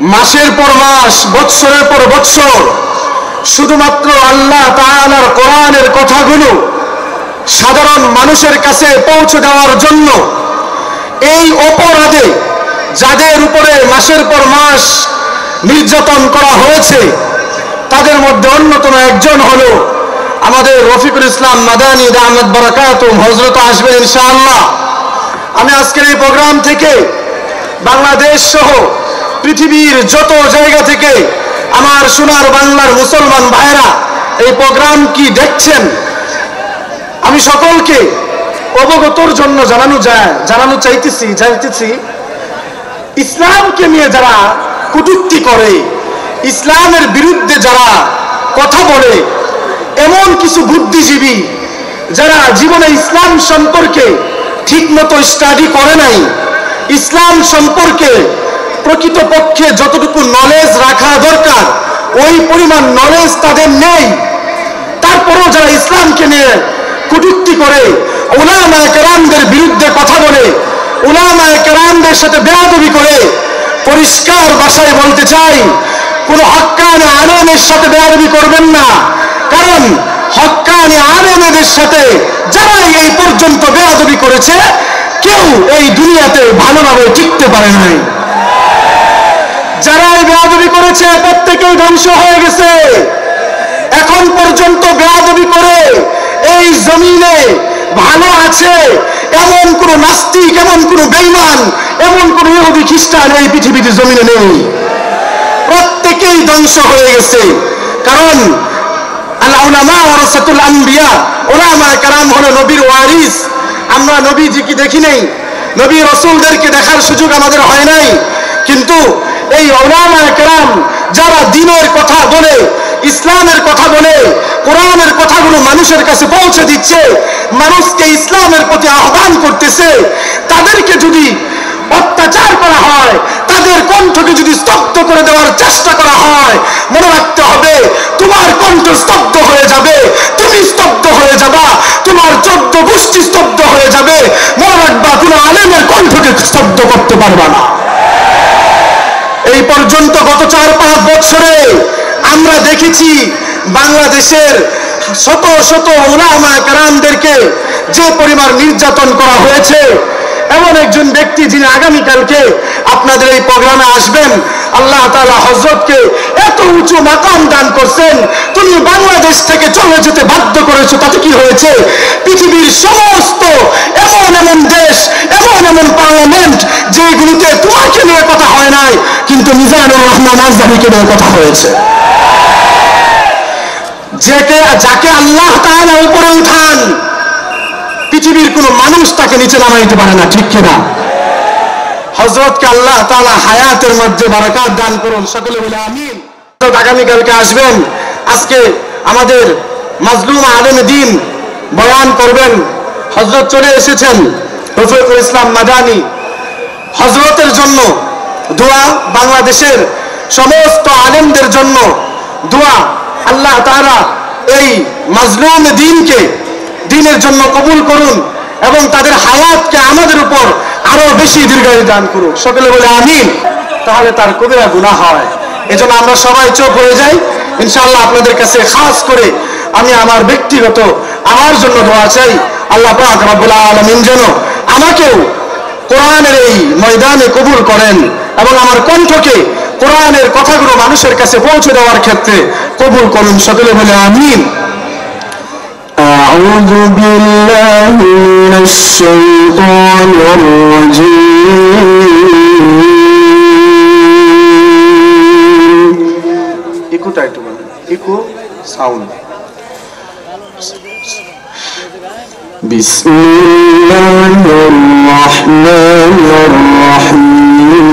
মাসের পর মাস, বৎসরের পর বৎসর শুধুমাত্র আল্লাহ তাআলার কোরআনের কথাগুলো সাধারণ মানুষের কাছে পৌঁছে দেওয়ার জন্য এই অপরাধে যাদের উপরে মাসের পর মাস নির্যাতন করা হয়েছে তাদের মধ্যে অন্যতম একজন হলো আমাদের রফিকুল ইসলাম মাদানী দামাত বারাকাতুহু। হযরত আসবেন ইনশাআল্লাহ। আমি আজকের এই প্রোগ্রাম থেকে বাংলাদেশ সহ পৃথিবীর যত জায়গা থেকে আমার সোনার বাংলার মুসলমান ভাইরা এই প্রোগ্রাম কি দেখছেন, আমি সকলকে অবগতর জন্য জানানো চাইতেছি ইসলামকে নিয়ে যারা কটূক্তি করে, ইসলামের বিরুদ্ধে যারা কথা বলে, এমন কিছু বুদ্ধিজীবী যারা জীবনে ইসলাম সম্পর্কে ঠিকমতো স্টাডি করে নাই, ইসলাম সম্পর্কে প্রকৃতপক্ষে যতটুকু নলেজ রাখা দরকার ওই পরিমাণ নলেজ তাদের নেই, তারপরেও যারা ইসলামকে নিয়ে কটূক্তি করে, উলামায়ে কেরামদের বিরুদ্ধে কথা বলে, উলামায়ে কেরামদের সাথে বেয়াদবি করে, পরিষ্কার ভাষায় বলতে চাই কোন হক্কানি আলেমের সাথে বেয়াদবি করবেন না। কারণ হক্কানি আলেমদের সাথে যারা এই পর্যন্ত বেয়াদবি করেছে কেউ এই দুনিয়াতে ভালোভাবে টিকতে পারে নাই। যারা এই বেয়াদবি করেছে প্রত্যেকেই ধ্বংস হয়ে গেছে। এখন পর্যন্ত বেয়াদবি করে এই জমিনে ভালো আছে এমন কোন নাস্তিক, এমন কোন বেঈমান, এমন কোন ইহুদি খ্রিস্টান এই পৃথিবীতে জমিনে নেই। প্রত্যেকেই ধ্বংস হয়ে গেছে। কারণ আল উলামা ওয়ারাসাতুল আম্বিয়া, উলামায়ে কেরাম হলো নবীর ওয়ারিস। আমরা নবীজিকে দেখি নাই, নবী রাসূলদেরকে দেখার সুযোগ আমাদের হয় নাই, কিন্তু এই উলামায়ে কেরাম যারা দ্বীনের কথা বলে, ইসলামের কথা বলে, কোরআনের কথাগুলো মানুষের কাছে পৌঁছে দিচ্ছে, মানুষকে ইসলামের প্রতি আহ্বান করতেছে, তাদেরকে যদি অত্যাচার করা হয়, তাদের কণ্ঠকে যদি স্তব্ধ করে দেওয়ার চেষ্টা করা হয়, মনে রাখতে হবে তোমার কণ্ঠ স্তব্ধ হয়ে যাবে, তুমি স্তব্ধ হয়ে যাবা, তোমার 14 গোষ্ঠী স্তব্ধ হয়ে যাবে। মনে রাখবা কোন আলেমের কণ্ঠকে স্তব্ধ করতে পারবা না। এই পর্যন্ত গত 4-5 বছরে আমরা দেখেছি বাংলাদেশের শত শত উলামায়ে কেরামদেরকে যে পরিমাণ নির্যাতন করা হয়েছে। এমন একজন ব্যক্তি যিনি আগামীকালকে আপনাদের এই প্রোগ্রামে আসবেন, আল্লাহ তাআলা হযরতকে এত উঁচু মাকাম দান করছেন, তুমি বাংলাদেশ থেকে চলে যেতে বাধ্য করেছো। তাতে কি হয়েছে? পৃথিবীর সমস্ত এমন দেশ, এমন পার্লামেন্ট যেগুলিতে তোমাকে নিয়ে কথা হয় নাই, কিন্তু মিজানুর রহমান আজহারিকে নিয়ে কথা হয়েছে। যাকে আল্লাহ তাআলা উপরে উঠান, পৃথিবীর কোন মানুষ তাকে নিচে নামাইতে পারে না, ঠিক কিনা? হযরতকে আল্লাহ তাআলা হায়াতের মধ্যে বারাকাত দান করুন, সকলে বলে আমিন। আগামীকালকে আসবেন। আজকে আমাদের মাজলুম আলেম দ্বীন বয়ান করবেন, হযরত চলে এসেছেন রফিকুল ইসলাম মাদানী। হযরতের জন্য দোয়া, বাংলাদেশের সমস্ত আলেমদের জন্য দোয়া। আল্লাহ তাআলা এই মাজলুম দ্বীনকে দ্বীনের জন্য কবুল করুন এবং তাদের হায়াতকে আমাদের উপর আরো বেশি দীর্ঘায়ু দান করুন, সকলে বলে আমিন। তাহলে তার কবিরা গুনাহ হয়। এজন্য আমরা সবাই চুপ হয়ে যাই। ইনশাআল্লাহ আপনাদের কাছে খাস করে আমি আমার ব্যক্তিগত আমার জন্য দোয়া চাই, আল্লাহ পাক রব্বুল আলামিন যেন আমাকেও কোরআনের এই ময়দানে কবুল করেন এবং আমার কণ্ঠকে কোরআনের কথাগুলো মানুষের কাছে পৌঁছে দেওয়ার ক্ষেত্রে কবুল করুন, সকলে বলে আমিন। أعوذ بالله من الشيطان الرجيم. Eco sound. بسم الله الرحمن الرحيم.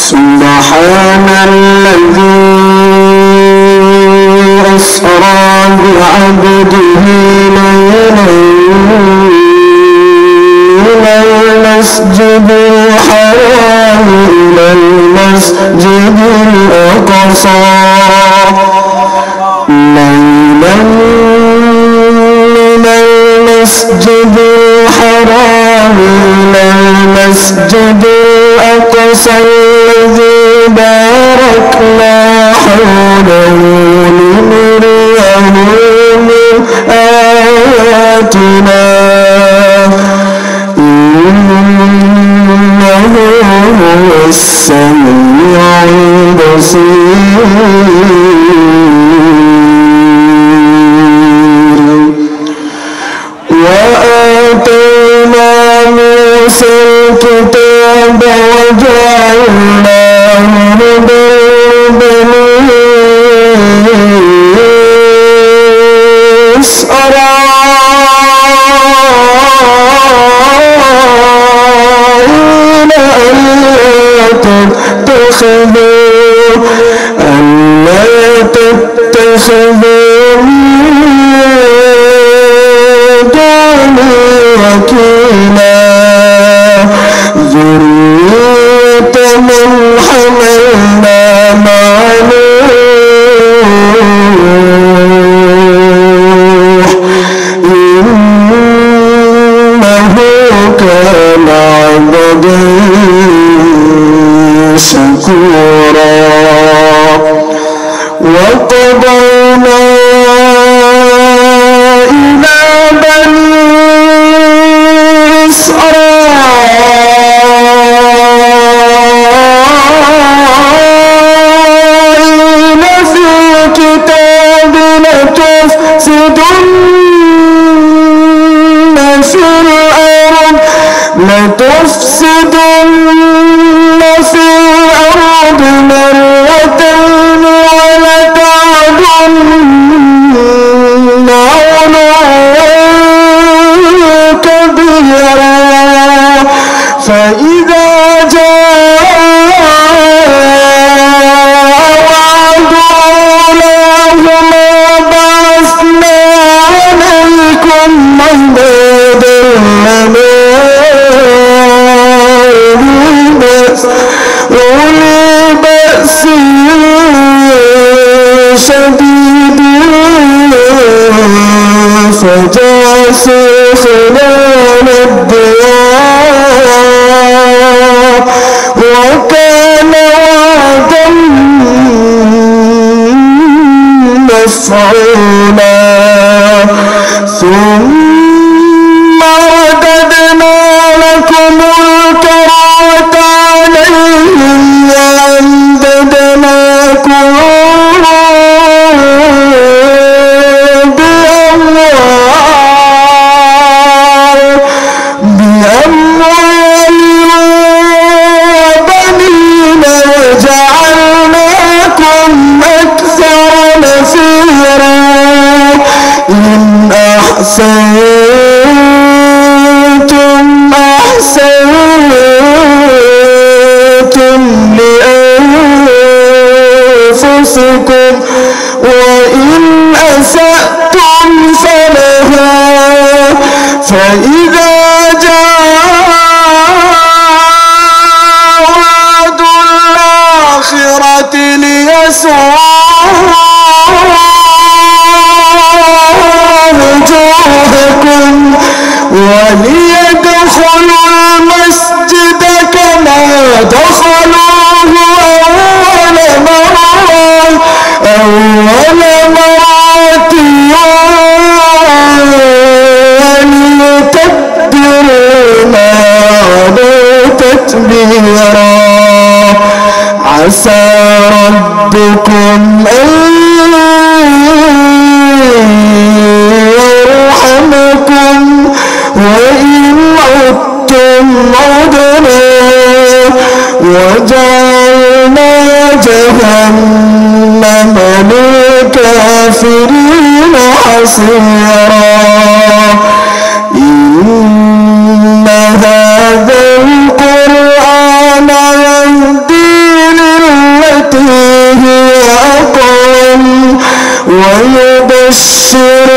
سبحان الذي أسرى بعبده ليلا من المسجد الحرام إلى المسجد الأقصى ليلا من المسجد المسجد الحرام إلى المسجد الأقصى الذي باركنا حوله لنريه من آياتنا إنه هو السميع البصير. وآتينا موسى الكتاب وجعلناه هدى لبني إسرائيل ألا تتخذوا وكيلا ذرية من حملنا مع نوح إنه كان عبدا شكورا. وقضينا إلى بني إسرائيل في الكتاب لتفسدن في الأرض مرتين ولتعلن علوا كبيرا. فإذا جاء وعد أولاهما بعثنا عليكم عبادا لنا أولي بأس شديد فجاسوا خلال الديار وكان وعدا مفعولا. ثم رددنا لكم الكرة عليهم وأمددناكم بأموال وبنين وجعلناكم أكثر نفيرا. إن أحسنتم أحسنتم لأنفسكم وإن أسأتم فلها. فإذا جاء وعد الآخرة ليسوءوا وجوهكم وليدخلوا المسجد كما دخلوه أول مرة وليتبروا ما علوا تتبيرا. عسى ربكم أن يرحمكم وإن عدتم عدنا وجعلنا جهنم للكافرين حصيرا. إن هذا القرآن يهدي للتي هي أقوم ويبشر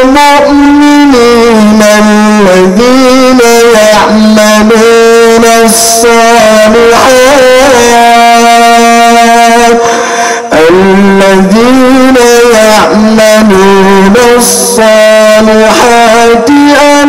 المؤمنين الذين يعملون الصالحات أن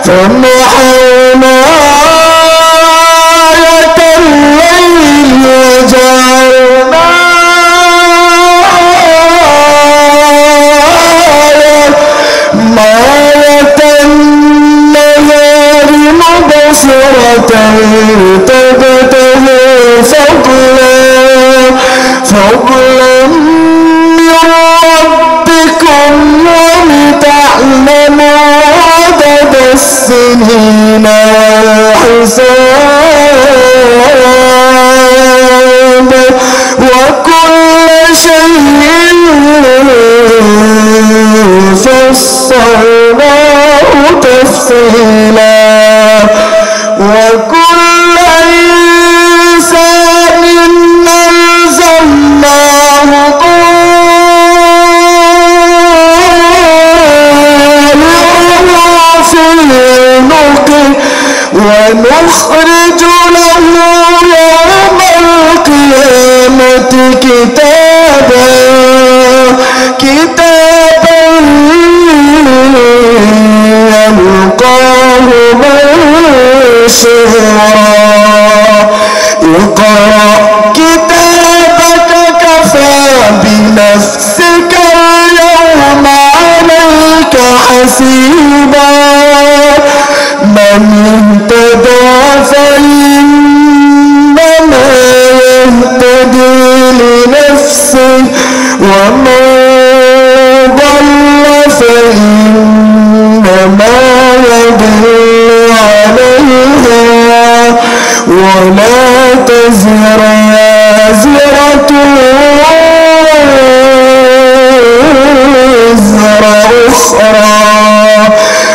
فمحونا آية الليل وجعلنا آية النهار مبصرة تبتغوا فضلا من ربكم ولتعلموا عدد السنين والحساب وكل شيء فصلناه تفصيلا وكل إنسان ألزمناه طائره في عنقه ونخرج له يوم القيامة كتابا يلقاه منشورا اقرأ كتابك كفى بنفسك اليوم عليك حسيبا من اهتدى فإنما يهتدي لنفسه ومن ضل فإنما يضل عليها ولا تزر وازرة وزر أخرى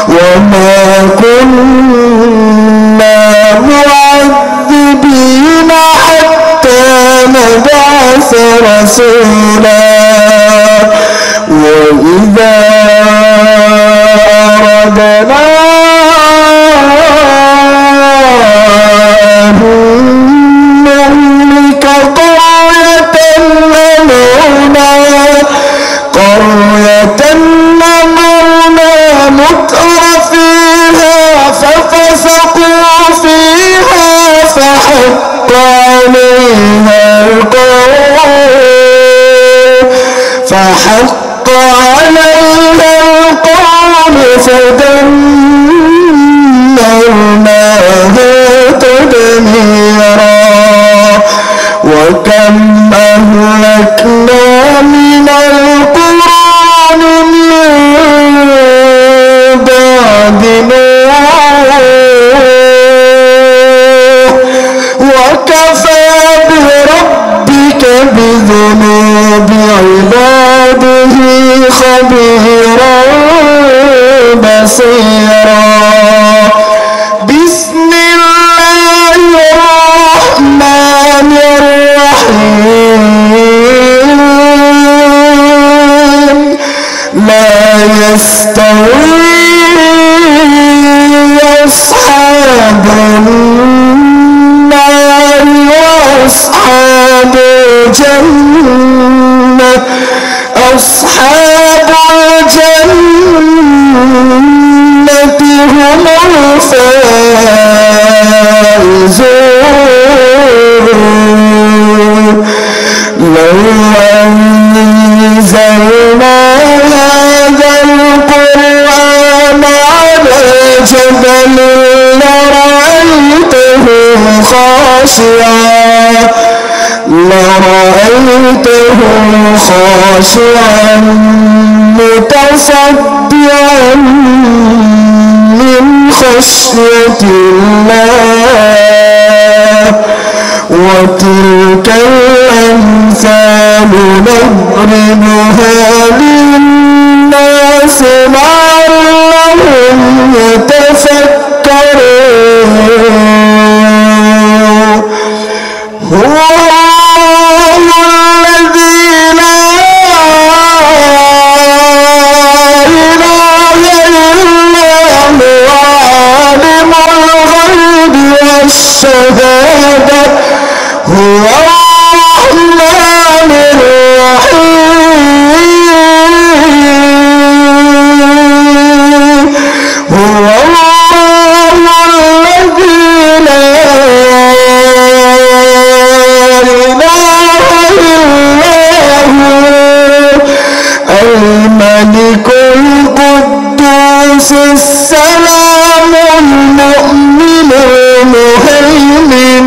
وما كنا معذبين حتى نبعث رسولا وإذا أردنا أن نهلك قرية أمرنا متر فيها ففسقوا فيها فحق عليها القول فدمرناها تدميرا وكم أهلكنا من القرون من بعد نوح وكفى بربك بذنوب عباده خبيرا بصيرا بسم الله الرحمن الرحيم لا يستوي أصحاب النار وأصحاب الجنة أصحاب الجنة هم الفائزون لو أنزلنا هذا القرآن على جبل لرأيته خاشعا متصدعا من خشية الله وتلك الأمثال نضربها للناس لعلهم يتفكرون هو الذي لا إله إلا هو عالم الغيب والشهادة السلام المؤمن المهيمن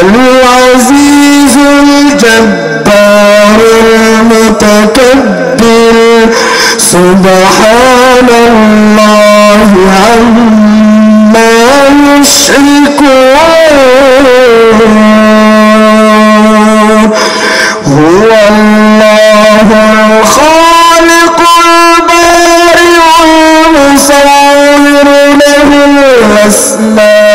العزيز الجبار المتكبر سبحان الله عما يشركون هو الله الخالق البارئ المصور له الأسماء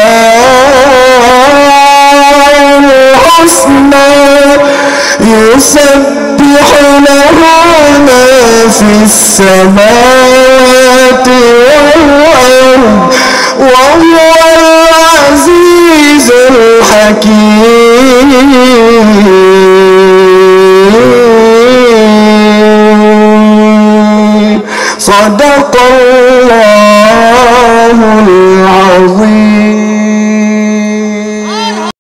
الحسنى يسبح له ما في السماوات والأرض وهو العزيز الحكيم صدق الله